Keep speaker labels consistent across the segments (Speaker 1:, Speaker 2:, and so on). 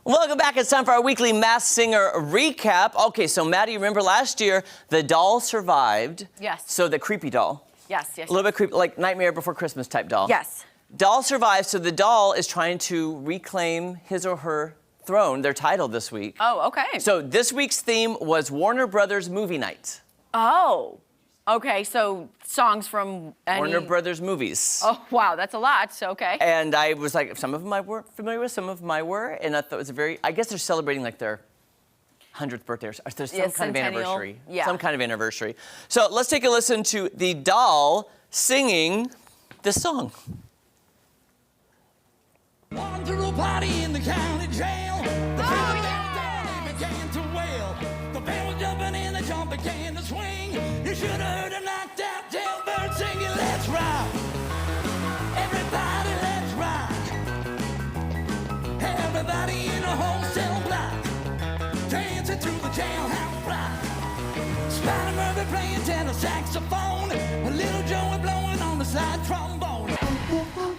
Speaker 1: Welcome back. It's time for our weekly Masked Singer recap. Okay, so Maddie, remember last year the doll survived?
Speaker 2: Yes.
Speaker 1: So the creepy doll.
Speaker 2: Yes.
Speaker 1: A little bit creepy, like Nightmare Before Christmas type doll.
Speaker 2: Yes.
Speaker 1: Doll survived, so the doll is trying to reclaim his or her throne, their title this week.
Speaker 2: Oh, okay.
Speaker 1: So this week's theme was Warner Brothers movie night.
Speaker 2: Oh, okay. So songs from
Speaker 1: Warner Brothers movies.
Speaker 2: Oh, wow, that's a lot. So, okay.
Speaker 1: And I was like, some of them I weren't familiar with, some of them I were, and I thought it was a very, I guess they're celebrating like their 100th birthday or there's some kind of anniversary.
Speaker 2: Yeah.
Speaker 1: Some kind of anniversary. So let's take a listen to the doll singing this song.
Speaker 3: One through a party in the county jail. The family began to wail. The band was jumping in, the jump began to swing. You should have heard a knocked out jailbird singing, let's rock. Everybody, let's rock. Everybody in a wholesale block, dancing through the jailhouse block. Spider Murphy playing tenor saxophone. A little Joey blowing on the side trombone.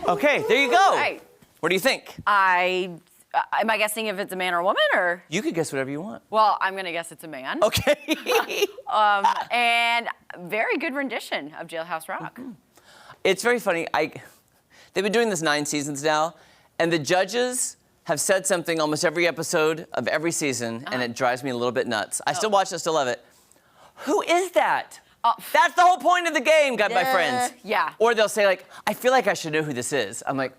Speaker 1: Okay, there you go.
Speaker 2: Right.
Speaker 1: What do you think?
Speaker 2: Am I guessing if it's a man or a woman, or?
Speaker 1: You could guess whatever you want.
Speaker 2: Well, I'm gonna guess it's a man.
Speaker 1: Okay.
Speaker 2: And very good rendition of Jailhouse Rock.
Speaker 1: Mm-hmm. It's very funny. They've been doing this 9 seasons now, and the judges have said something almost every episode of every season, and it drives me a little bit nuts. I still watch it, still love it. Who is that? That's the whole point of the game, my friends.
Speaker 2: Yeah.
Speaker 1: Or they'll say, like, I feel like I should know who this is. I'm like,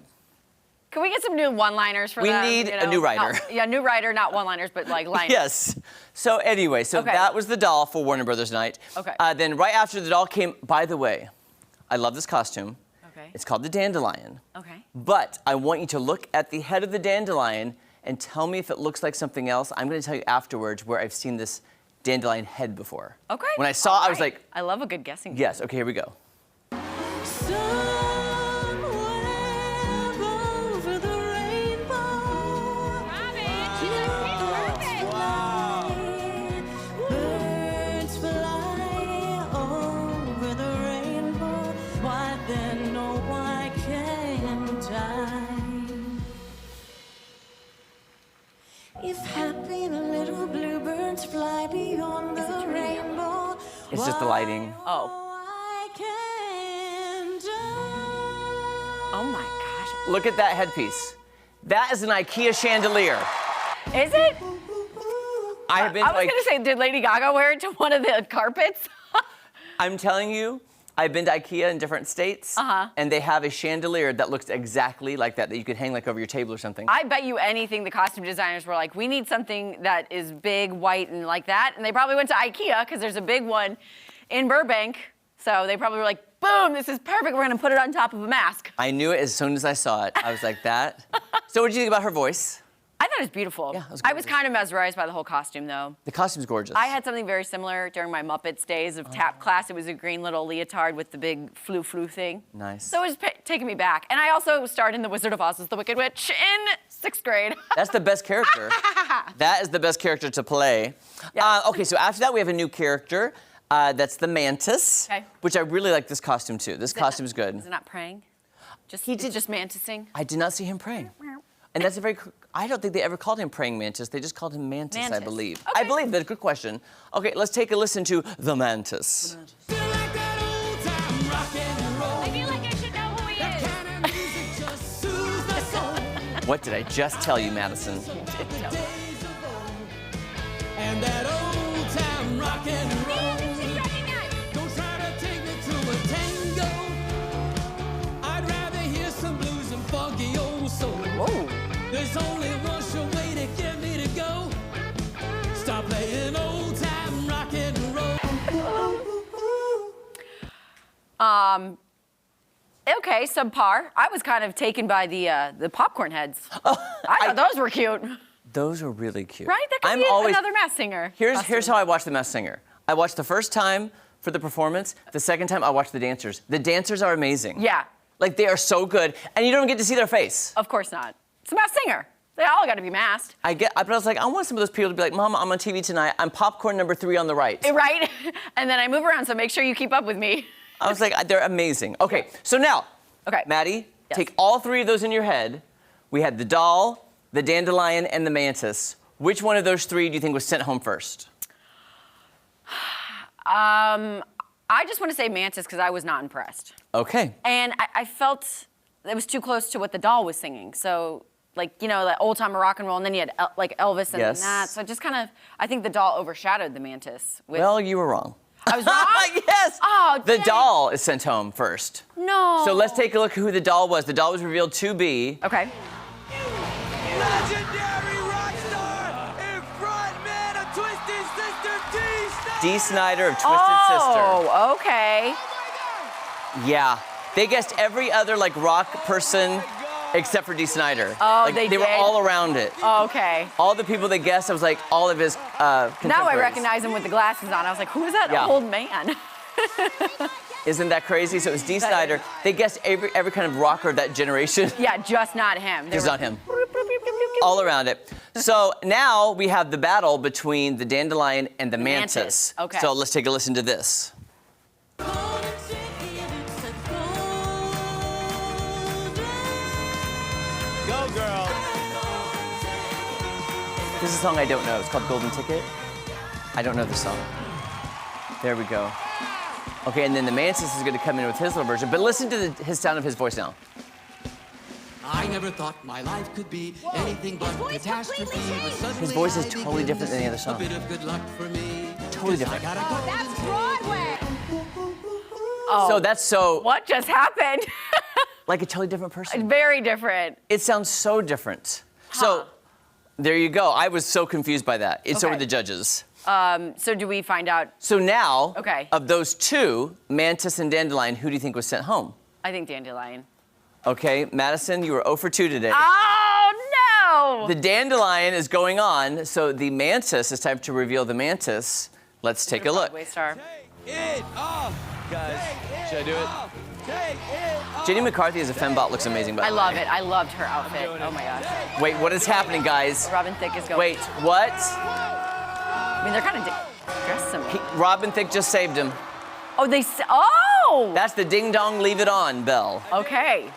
Speaker 2: Can we get some new one-liners for
Speaker 1: we
Speaker 2: them?
Speaker 1: need a new writer.
Speaker 2: New writer, not one-liners, but like liners.
Speaker 1: Yes. So anyway, that was the doll for Warner Brothers night.
Speaker 2: Okay.
Speaker 1: Then right after the doll came, by the way, I love this costume.
Speaker 2: Okay.
Speaker 1: It's called the dandelion.
Speaker 2: Okay.
Speaker 1: But I want you to look at the head of the dandelion and tell me if it looks like something else. I'm going to tell you afterwards where I've seen this dandelion head before.
Speaker 2: Okay.
Speaker 1: When I saw it, I was like,
Speaker 2: I love a good guessing game.
Speaker 1: yes, okay, here we go.
Speaker 4: If happy little bluebirds fly beyond the rainbow.
Speaker 1: It's just the lighting.
Speaker 2: Oh.
Speaker 4: I can
Speaker 2: Oh my gosh.
Speaker 1: Look at that headpiece. That is an IKEA chandelier.
Speaker 2: Is it?
Speaker 1: I have been
Speaker 2: I was gonna say, did Lady Gaga wear it to one of the carpets?
Speaker 1: I'm telling you, I've been to IKEA in different states, and they have a chandelier that looks exactly like that you could hang like over your table or something.
Speaker 2: I bet you anything the costume designers were like, we need something that is big, white, and like that. And they probably went to IKEA, because there's a big one in Burbank. So they probably were like, boom, this is perfect. We're gonna put it on top of a mask.
Speaker 1: I knew it as soon as I saw it. I was like, that. So what did you think about her voice?
Speaker 2: I thought it was beautiful.
Speaker 1: Yeah, it was
Speaker 2: I was
Speaker 1: gorgeous.
Speaker 2: kind of mesmerized by the whole costume, though.
Speaker 1: The costume's gorgeous.
Speaker 2: I had something very similar during my Muppets days of tap class. It was a green little leotard with the big flu thing.
Speaker 1: Nice.
Speaker 2: So it was taking me back. And I also starred in The Wizard of Oz as the Wicked Witch in 6th grade.
Speaker 1: That's the best character. That is the best character to play.
Speaker 2: Yes.
Speaker 1: Okay, so after that we have a new character. That's the Mantis,
Speaker 2: Okay.
Speaker 1: which I really like this costume too. This costume's good.
Speaker 2: Is it not praying? Just mantising?
Speaker 1: I did not see him praying. And that's a very, I don't think they ever called him praying mantis. They just called him mantis, I
Speaker 2: Mantis.
Speaker 1: believe.
Speaker 2: Okay.
Speaker 1: I believe that's a good question. Okay, let's take a listen to the Mantis.
Speaker 3: Feel like that old time rock and roll.
Speaker 5: I feel like I should know who he
Speaker 3: That
Speaker 5: is.
Speaker 3: kind of music just soothes the soul.
Speaker 1: What did I just tell you, Madison?
Speaker 3: Days of old. And that old time rock and roll. Don't try to take me to a tango. I'd rather hear some blues and funky old soul.
Speaker 2: Whoa.
Speaker 3: There's only one sure way to get me to go. Stop playing old time rock and roll.
Speaker 2: Okay, subpar. I was kind of taken by the popcorn heads. I thought those were cute.
Speaker 1: Those are really cute.
Speaker 2: Right? That could be another Masked Singer.
Speaker 1: Here's how I watch The Masked Singer. I watched the first time for the performance. The second time, I watched the dancers. The dancers are amazing.
Speaker 2: Yeah.
Speaker 1: Like, they are so good, and you don't get to see their face.
Speaker 2: Of course not. It's a Masked Singer. They all got to be masked.
Speaker 1: But I was like, I want some of those people to be like, Mama, I'm on TV tonight. I'm popcorn number 3 on the right.
Speaker 2: Right? And then I move around, so make sure you keep up with me.
Speaker 1: I was like, they're amazing. Okay, so now,
Speaker 2: Okay.
Speaker 1: Maddie,
Speaker 2: Yes.
Speaker 1: take all 3 of those in your head. We had the doll, the Dandelion, and the Mantis. Which one of those three do you think was sent home first?
Speaker 2: I just want to say Mantis because I was not impressed.
Speaker 1: Okay.
Speaker 2: And I felt it was too close to what the doll was singing. So, like, you know, the old time rock and roll, and then you had like Elvis and
Speaker 1: Yes.
Speaker 2: then that. So just kind of, I think the doll overshadowed the Mantis.
Speaker 1: Well, you were wrong.
Speaker 2: I was wrong?
Speaker 1: Yes.
Speaker 2: Oh,
Speaker 1: the
Speaker 2: dang.
Speaker 1: doll is sent home first.
Speaker 2: No.
Speaker 1: So let's take a look at who the doll was. The doll was revealed to be.
Speaker 2: Okay.
Speaker 3: Legendary rock star and frontman of Twisted Sister, D. Snyder.
Speaker 1: Dee Snider of Twisted Sister.
Speaker 2: Oh, okay.
Speaker 1: Yeah. They guessed every other like rock person except for Dee Snider.
Speaker 2: Oh,
Speaker 1: like,
Speaker 2: they
Speaker 1: were
Speaker 2: did?
Speaker 1: all around it.
Speaker 2: Oh, okay.
Speaker 1: All the people that guessed, I was like, all of his
Speaker 2: Now I
Speaker 1: contemporaries.
Speaker 2: recognize him with the glasses on. I was like, who is that
Speaker 1: Yeah.
Speaker 2: old man?
Speaker 1: Isn't that crazy? So it was Dee Snider. They guessed every kind of rocker of that generation.
Speaker 2: Yeah, just not him. They
Speaker 1: Just
Speaker 2: were-
Speaker 1: not him. All around it. So now we have the battle between the Dandelion and the Mantis.
Speaker 2: Mantis, okay.
Speaker 1: So let's take a listen to this.
Speaker 3: Go, girl.
Speaker 1: This is a song I don't know. It's called Golden Ticket. I don't know the song. There we go. Okay, and then the Mantis is going to come in with his little version. But listen to his sound of his voice now.
Speaker 5: I never thought my life could be anything but catastrophe. But suddenly
Speaker 1: His voice is
Speaker 5: I
Speaker 1: totally
Speaker 5: begin
Speaker 1: different
Speaker 5: to
Speaker 1: than the other
Speaker 5: see
Speaker 1: song.
Speaker 5: A bit of good luck for me.
Speaker 1: Totally
Speaker 5: 'Cause
Speaker 1: different.
Speaker 5: I gotta go.
Speaker 4: That's Broadway.
Speaker 1: So that's so
Speaker 2: What just happened?
Speaker 1: like a totally different person.
Speaker 2: Very different.
Speaker 1: It sounds so different. So there you go. I was so confused by that. It's over
Speaker 2: Okay.
Speaker 1: the judges.
Speaker 2: So do we find out?
Speaker 1: So now,
Speaker 2: Okay.
Speaker 1: of those two, Mantis and Dandelion, who do you think was sent home?
Speaker 2: I think Dandelion.
Speaker 1: Okay, Madison, you were 0 for 2 today.
Speaker 2: Oh no!
Speaker 1: The Dandelion is going on, so the Mantis, it's time to reveal the Mantis. Let's take a look.
Speaker 2: Broadway star.
Speaker 3: It off.
Speaker 6: Guys, should I do it?
Speaker 3: Take it off.
Speaker 1: Jenny McCarthy as a fembot looks amazing, by
Speaker 2: I
Speaker 1: the
Speaker 2: love
Speaker 1: way.
Speaker 2: it. I loved her outfit. Oh my gosh.
Speaker 1: Wait, what is happening, guys?
Speaker 2: Robin Thicke is going.
Speaker 1: Wait, what?
Speaker 2: I mean, they're kind of dressed similar.
Speaker 1: Robin Thicke just saved him.
Speaker 2: Oh, oh!
Speaker 1: That's the ding dong leave it on bell.
Speaker 2: Okay.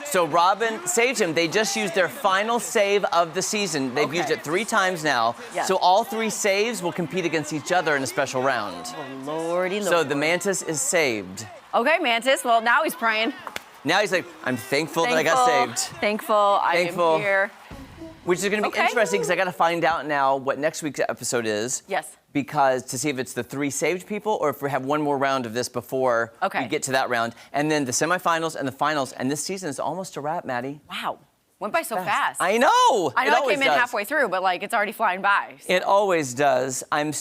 Speaker 1: So Robin saved him. They just used their final save of the season. They've
Speaker 2: Okay.
Speaker 1: used it 3 times now.
Speaker 2: Yeah.
Speaker 1: So all 3 saves will compete against each other in a special round.
Speaker 2: Lordy Lord.
Speaker 1: So the Mantis is saved.
Speaker 2: Okay, Mantis. Well, now he's praying.
Speaker 1: Now he's like, I'm thankful that I got saved.
Speaker 2: Thankful. I
Speaker 1: Thankful.
Speaker 2: am here.
Speaker 1: Which is going to be
Speaker 2: Okay.
Speaker 1: interesting because I got to find out now what next week's episode is.
Speaker 2: Yes.
Speaker 1: Because to see if it's the 3 saved people or if we have one more round of this before
Speaker 2: Okay.
Speaker 1: we get to that round. And then the semifinals and the finals. And this season is almost a wrap, Maddie.
Speaker 2: Wow. Went by so fast.
Speaker 1: I know.
Speaker 2: I
Speaker 1: It
Speaker 2: know I
Speaker 1: always
Speaker 2: came in
Speaker 1: does.
Speaker 2: halfway through, but like it's already flying by.
Speaker 1: It always does. there's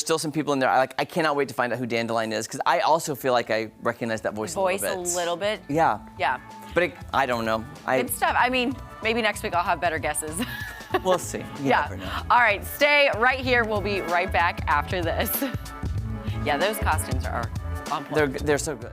Speaker 1: still some people in there. I cannot wait to find out who Dandelion is because I also feel like I recognize that voice,
Speaker 2: Voice
Speaker 1: a little bit.
Speaker 2: bit.
Speaker 1: Yeah.
Speaker 2: Yeah.
Speaker 1: But I don't know.
Speaker 2: Good stuff. I mean, maybe next week I'll have better guesses.
Speaker 1: We'll see. You
Speaker 2: Yeah.
Speaker 1: never know.
Speaker 2: All right, stay right here. We'll be right back after this. Yeah, those costumes are on point.
Speaker 1: They're so good.